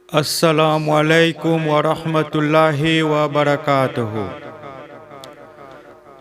السلام علیکم ورحمۃ اللہ وبرکاتہ۔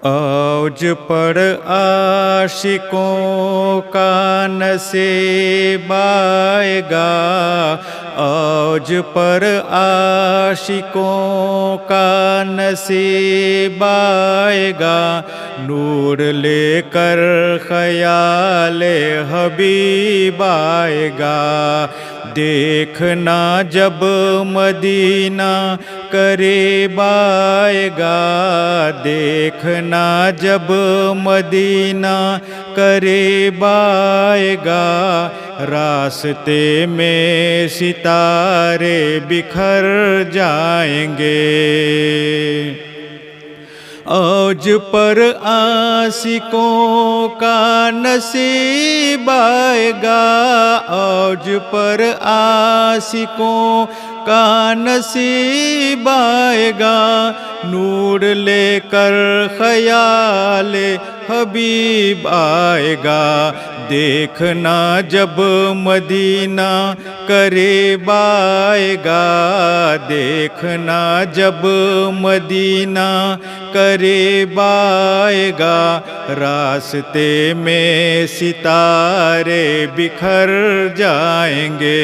اوج پر عاشقوں کا نصیب آئے گا، اوج پر عاشقوں کا نصیب آئے گا، نور لے کر خیال حبیب آئے گا۔ دیکھنا جب مدینہ قریب آئے گا، دیکھنا جب مدینہ قریب آئے گا، راستے میں ستارے بکھر جائیں گے۔ اوج پر عاشقوں کا نصیب آئے گا، اوج پر عاشقوں کا نصیب آئے گا، نور لے کر خیال حبیب آئے گا۔ دیکھنا جب مدینہ قریب آئے گا، دیکھنا جب مدینہ قریب آئے گا، راستے میں ستارے بکھر جائیں گے۔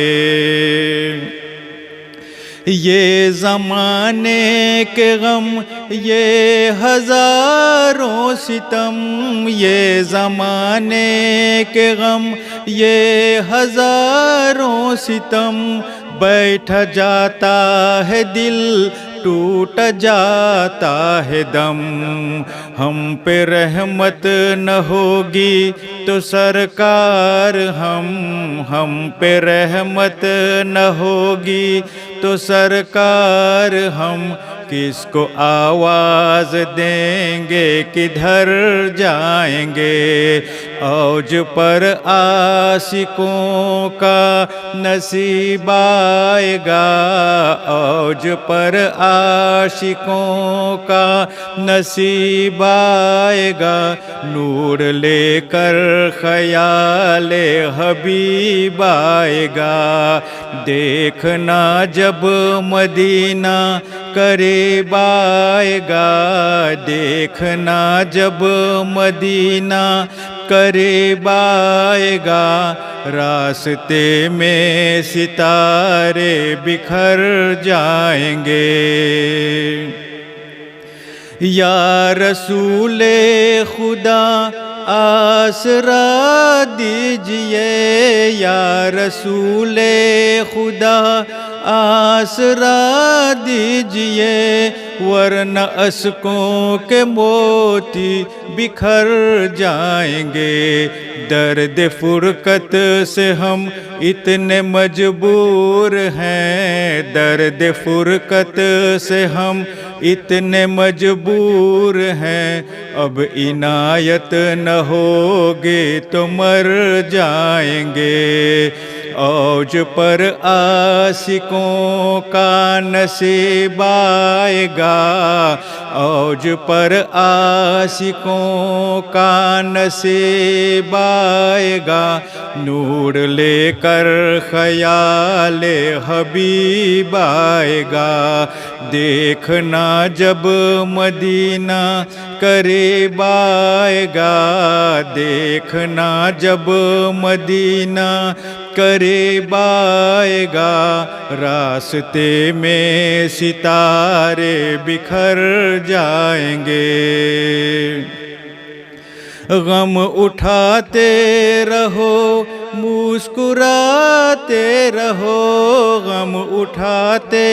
یہ زمانے کے غم، یہ ہزاروں ستم، یہ زمانے کے غم، یہ ہزاروں ستم، بیٹھ جاتا ہے دل، ٹوٹ جاتا ہے دم۔ ہم پہ رحمت نہ ہوگی تو سرکار ہم پہ رحمت نہ ہوگی تو سرکار ہم کس کو آواز دیں گے، کدھر جائیں گے۔ اوج پر عاشقوں کا نصیب آئے گا، اوج پر عاشقوں کا نصیب آئے گا، نور لے کر خیال حبیب آئے گا۔ دیکھنا جب مدینہ قریب آئے گا، دیکھنا جب مدینہ قریب آئے گا، راستے میں ستارے بکھر جائیں گے۔ یا رسول خدا آسرا دیجئے، یا رسول خدا آسرا دیجئے، ورنہ اشکوں کے موتی بکھر جائیں گے۔ درد فرقت سے ہم اتنے مجبور ہیں، درد فرقت سے ہم اتنے مجبور ہیں، اب عنایت نہ ہوگی تو مر جائیں گے۔ اوج پر عاشقوں کا نصیب آئے گا، اوج پر عاشقوں کا نصیب آئے گا، نور لے کر خیال حبیب آئے گا۔ دیکھنا جب مدینہ قریب آئے گا، دیکھنا جب مدینہ قریب آئے گا، راستے میں ستارے بکھر جائیں گے۔ غم اٹھاتے رہو، مسکراتے رہو، غم اٹھاتے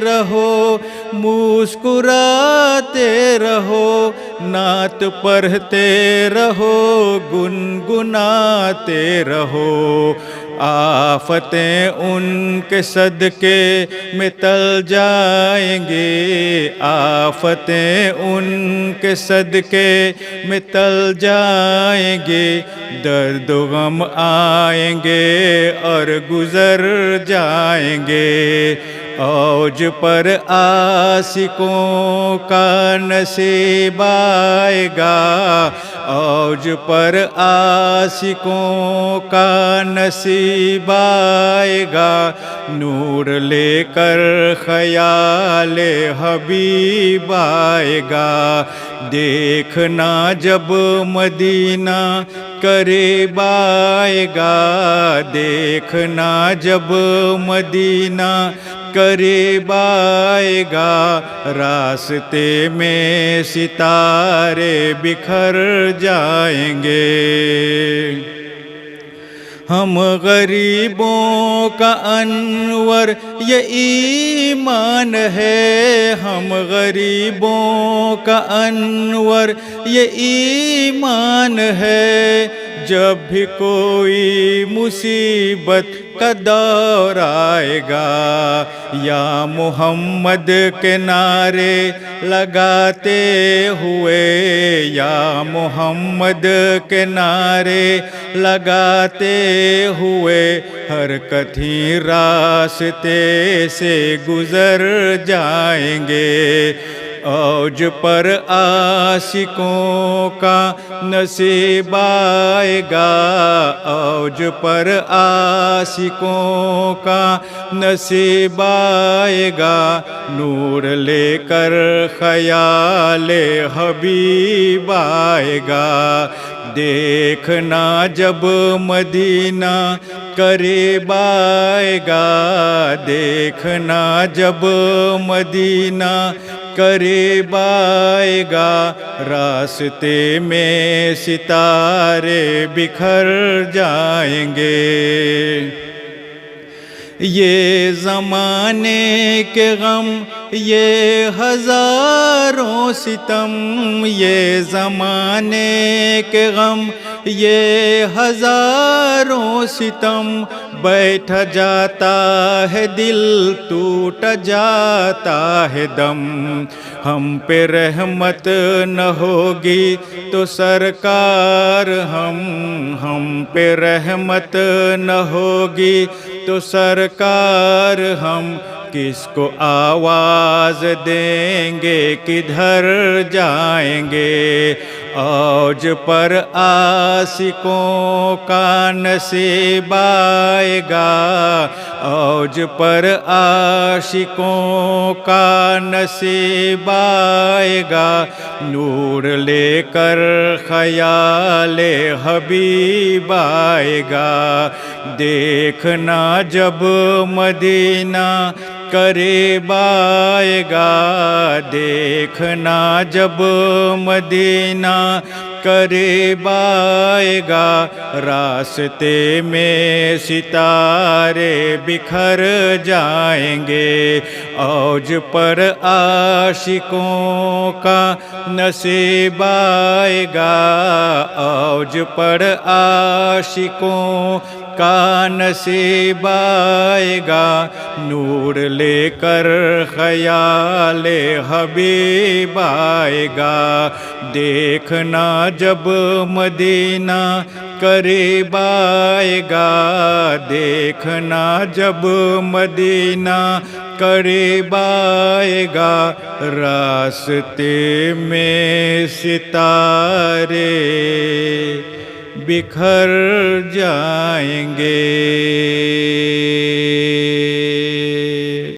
رہو، مسکراتے رہو، نعت پڑھتے رہو، گنگناتے رہو۔ آفتیں ان کے صدقے میں ٹل جائیں گے، آفتیں ان کے صدقے میں ٹل جائیں گے، درد و غم آئیں گے اور گزر جائیں گے۔ اوج پر عاشقوں کا نصیب آئے گا، اوج پر عاشقوں کا نصیب آئے گا، نور لے کر خیال حبیب آئے گا، دیکھنا جب مدینہ قریب آئے گا، دیکھنا جب مدینہ قریب آئے گا، راستے میں ستارے بکھر جائیں گے۔ ہم غریبوں کا انور یہ ایمان ہے، ہم غریبوں کا انور یہ ایمان ہے، جب بھی کوئی مصیبت کا دور آئے گا، یا محمد کے نعرے لگاتے ہوئے، یا محمد کے نعرے لگاتے ہوئے، حرکت ہی راستے سے گزر جائیں گے، اوج پر عاشقوں کا نصیب آئے گا، اوج پر عاشقوں کا نصیب آئے گا، نور لے کر خیال حبیب آئے گا، دیکھنا جب مدینہ قریب آئے گا، دیکھنا جب مدینہ قریب آئے گا، راستے میں ستارے بکھر جائیں گے۔ یہ زمانے کے غم، یہ ہزاروں ستم، یہ زمانے کے غم، یہ ہزاروں ستم، بیٹھا جاتا ہے دل، ٹوٹ جاتا ہے دم، ہم پہ رحمت نہ ہوگی تو سرکار، ہم پہ رحمت نہ ہوگی تو سرکار، ہم کس کو آواز دیں گے، کدھر جائیں گے، اوج پر عاشقوں کا نصیب آئے گا، اوج پر عاشقوں کا نصیب آئے گا، نور لے کر خیال حبیب آئے گا، دیکھنا جب مدینہ قریب آئے گا، دیکھنا جب مدینہ قریب آئے گا، راستے میں ستارے بکھر جائیں گے، اوج پر عاشقوں کا نصیب آئے گا، اوج پر عاشقوں کا نصیب آئے گا، نور لے کر خیال حبیب آئے گا، دیکھنا جب مدینہ قریب آئے گا، دیکھنا جب مدینہ قریب آئے گا، راستے میں ستارے بکھر جائیں گے۔